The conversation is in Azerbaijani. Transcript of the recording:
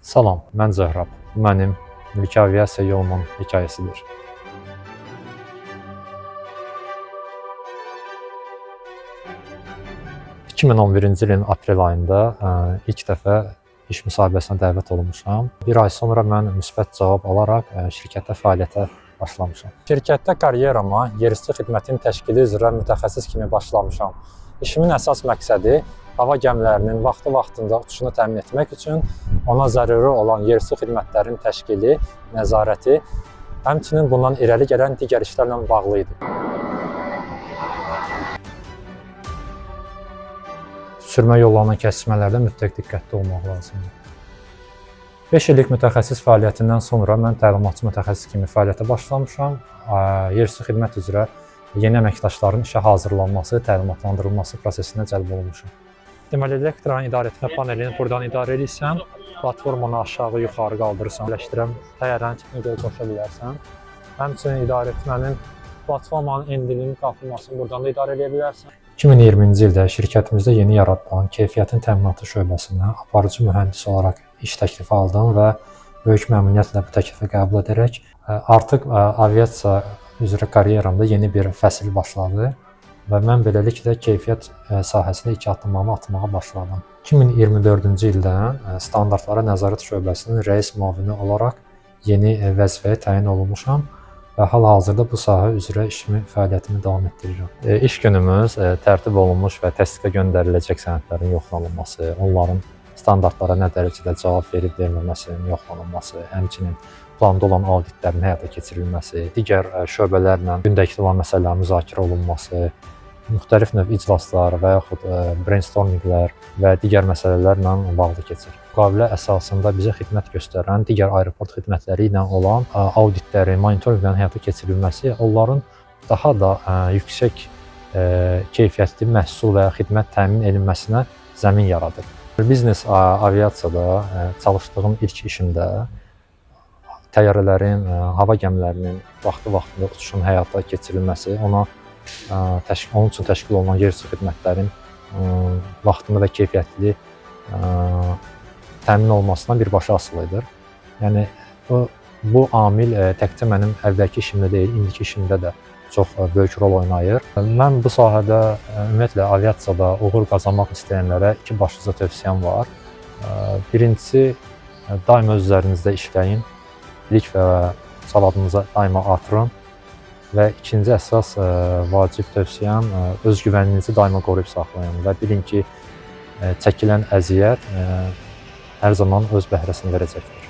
Salam, mən Zöhrab. Bu mənim mülki aviasiya yolumun hekayəsidir. 2011-ci ilin aprel ayında ilk dəfə iş müsahibəsinə dəvət olunmuşam. Bir ay sonra mən müsbət cavab alaraq şirkətdə fəaliyyətə başlamışam. Şirkətdə karyerama yerüstü xidmətin təşkili üzrə mütəxəssis kimi başlamışam. İşimin əsas məqsədi hava gəmilərinin vaxtı-vaxtında uçuşunu təmin etmək üçün ona zəruri olan yerüstü xidmətlərin təşkili, nəzarəti, həmçinin bundan irəli gələn digər işlərlə bağlı idi. Sürmə yollarına kəsişmələrdə mütləq diqqətli olmaq lazımdır. 5 illik mütəxəssis fəaliyyətindən sonra mən təlimatçı mütəxəssis kimi fəaliyyətə başlamışam. Yerüstü xidmət üzrə yeni əməkdaşların işə hazırlanması, təlimatlandırılması prosesinə cəlb olunmuşam. Deməli, elektron idarəetmə panelini buradan idarə edirsən, platformanı aşağı, yuxarı qaldırırsan, birləşdirən təyyarənin tipini görə qoşa bilərsən. Həmçinin idarəetmənin platformanın endiliyinin qalxılmasını buradan da idarə edə bilərsən. 2020-ci ildə şirkətimizdə yeni yaradılan keyfiyyətin təminatı şöbəsinə aparıcı mühəndis olaraq iş təklifi aldım və böyük məmnuniyyətlə bu təklifi qəbul edərək artıq aviasiya üzrə karyeramda yeni bir fəsil başladı və mən beləliklə keyfiyyət sahəsində ilk addımımı atmağa başladım. 2024-cü ildən standartlara nəzarət şöbəsinin rəis müavini olaraq yeni vəzifəyə təyin olunmuşam və hal-hazırda bu sahə üzrə işimi, fəaliyyətimi davam etdirirəm. İş günümüz tərtib olunmuş və təsdiqə göndəriləcək sənədlərin yoxlanılması, onların standartlara nə dərəcədə cavab verib-verməməsinin yoxlanılması, həmçinin planda olan auditlərin həyata keçirilməsi, digər şöbələrlə gündəlik olan məsələlərin müzakirə olunması, müxtəlif növ iclaslar və yaxud brainstorminglər və digər məsələlərlə bağlı keçir. Müqavilə əsasında bizə xidmət göstərən digər aeroport xidmətləri ilə olan auditlərin, monitorinqlərin həyata keçirilməsi onların daha da yüksək keyfiyyətli məhsul və xidmət təmin edilməsinə zəmin yaradır. Biznes aviasiyada çalışdığım ilk işimdə təyyarələrin, hava gəmilərinin vaxtı-vaxtında uçuşun həyata keçirilməsi, onun üçün təşkil olunan yerüstü xidmətlərin vaxtında və keyfiyyətli təmin olmasından birbaşa asılı edir. Yəni bu amil təkcə mənim əvvəlki işimdə deyil, indiki işimdə də çox böyük rol oynayır. Mən bu sahədə ümumiyyətlə aviasiyada uğur qazanmaq istəyənlərə iki başlıca tövsiyəm var. Birincisi, daima öz üzərinizdə işləyin, bilik və savadınızı daima artırın və ikinci əsas vacib tövsiyəm, öz güvəninizi daima qoruyub saxlayın və bilin ki, çəkilən əziyyət hər zaman öz bəhrəsini verəcəkdir.